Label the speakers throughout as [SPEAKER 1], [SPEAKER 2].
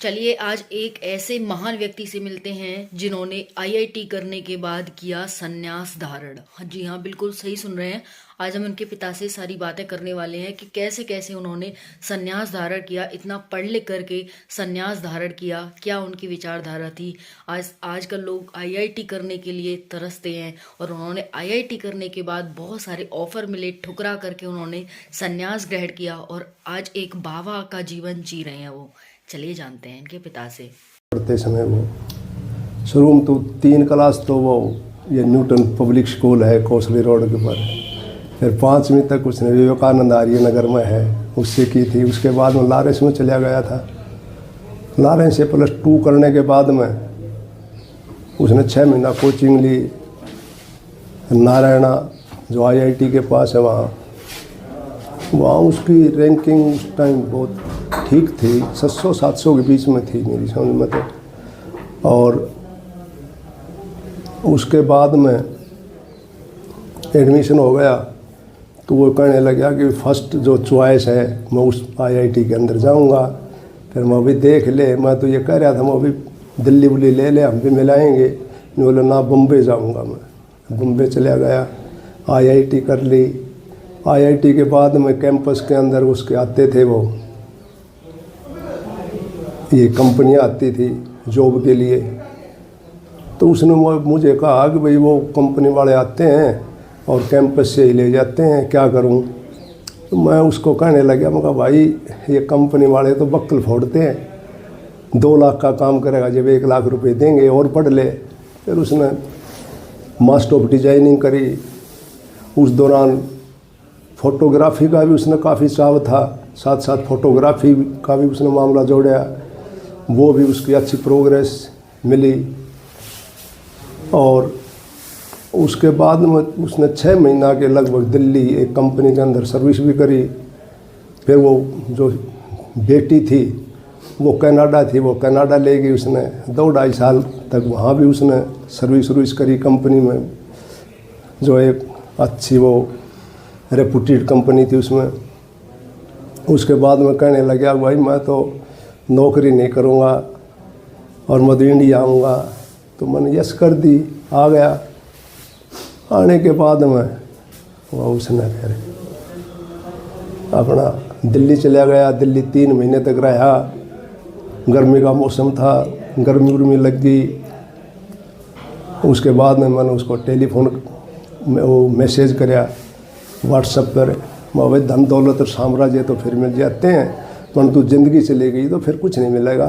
[SPEAKER 1] चलिए आज एक ऐसे महान व्यक्ति से मिलते हैं जिन्होंने आईआईटी करने के बाद किया संन्यास धारण। हाँ जी हाँ, बिल्कुल सही सुन रहे हैं। आज हम उनके पिता से सारी बातें करने वाले हैं कि कैसे कैसे उन्होंने संन्यास धारण किया, इतना पढ़ लिख करके संन्यास धारण किया, क्या उनकी विचारधारा थी। आजकल लोग आईआईटी करने के लिए तरसते हैं और उन्होंने आईआईटी करने के बाद बहुत सारे ऑफर मिले, ठुकरा करके उन्होंने संन्यास ग्रहण किया और आज एक बाबा का जीवन जी रहे हैं वो। चलिए जानते हैं इनके पिता से।
[SPEAKER 2] पढ़ते समय वो शुरू में तो 3 क्लास तो वो ये न्यूटन पब्लिक स्कूल है कोसली रोड के ऊपर, फिर 5वीं तक उसने विवेकानंद आर्य नगर में है उससे की थी। उसके बाद में लॉरेंस में चला गया था। लॉरेंस से +2 करने के बाद में उसने 6 महीना कोचिंग ली नारायणा जो आईआईटी के पास है वहाँ उसकी रैंकिंग उस टाइम बहुत ठीक थी, 600-700 के बीच में थी मेरी समझ में तो। और उसके बाद में एडमिशन हो गया तो वो कहने लगा कि फर्स्ट जो चॉइस है मैं उस आईआईटी के अंदर जाऊंगा। फिर मैं अभी देख ले, मैं तो ये कह रहा था मैं अभी दिल्ली उल्ली ले ले हम भी मिलाएंगे। नहीं बोले ना बम्बई जाऊंगा। मैं बम्बई चला गया, आईआईटी कर ली। आईआईटी के बाद में कैंपस के अंदर उसके आते थे वो ये कंपनियां आती थी जॉब के लिए, तो उसने मुझे कहा कि भाई वो कंपनी वाले आते हैं और कैंपस से ही ले जाते हैं, क्या करूं। तो मैं उसको कहने लगा, मैं कहा भाई ये कंपनी वाले तो बक्कल फोड़ते हैं, 2 लाख का काम करेगा जब 1 लाख रुपए देंगे और पढ़ ले। फिर उसने मास्टर ऑफ डिजाइनिंग करी। उस दौरान फोटोग्राफी का भी उसने काफ़ी चाव था, साथ साथ फोटोग्राफी का भी उसने मामला जोड़ा, वो भी उसकी अच्छी प्रोग्रेस मिली। और उसके बाद में उसने 6 महीना के लगभग दिल्ली एक कंपनी के अंदर सर्विस भी करी। फिर वो जो बेटी थी वो कनाडा थी, वो कनाडा ले गई उसने, 2-2.5 साल तक वहाँ भी उसने सर्विस करी कंपनी में, जो एक अच्छी वो रेपुटेड कंपनी थी उसमें। उसके बाद में कहने लगा भाई मैं तो नौकरी नहीं करूँगा और मैं तो इंडिया आऊँगा। तो मैंने यस कर दी, आ गया। आने के बाद में वो उसने फिर अपना दिल्ली चला गया। दिल्ली 3 महीने तक रहा। गर्मी का मौसम था, गर्मी लग गई। उसके बाद में मैंने उसको टेलीफोन में वो मैसेज कराया व्हाट्सएप पर, भाई धन दौलत और साम्राज्य तो फिर मिल जाते हैं, परंतु ज़िंदगी चली गई तो फिर कुछ नहीं मिलेगा।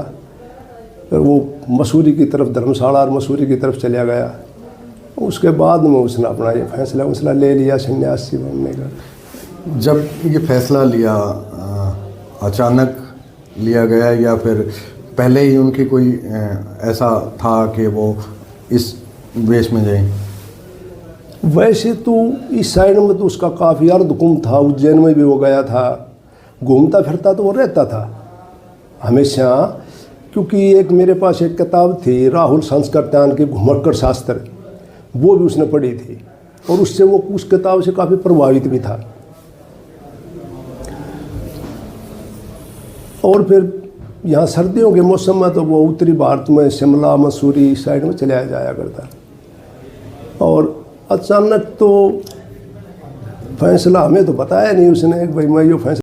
[SPEAKER 2] फिर वो मसूरी की तरफ, धर्मशाला और मसूरी की तरफ चला गया। उसके बाद में उसने अपना ये फैसला ले लिया सन्यासी बनने का।
[SPEAKER 3] जब ये फैसला लिया अचानक लिया गया या फिर पहले ही उनकी कोई ऐसा था कि वो इस वेश में जाए?
[SPEAKER 2] वैसे तो इस साइड में तो उसका काफ़ी अर्धकुंभ था, उज्जैन में भी वो गया था, घूमता फिरता तो वो रहता था हमेशा। क्योंकि एक मेरे पास एक किताब थी राहुल संस्कृत्यान की घुमक्कड़ शास्त्र, वो भी उसने पढ़ी थी और उससे वो उस किताब से काफ़ी प्रभावित भी था। और फिर यहाँ सर्दियों के मौसम में तो वो उत्तरी भारत में शिमला मसूरी साइड में चला जाया करता। और अचानक तो फैसला हमें तो बताया नहीं उसने भाई मैं ये फैसला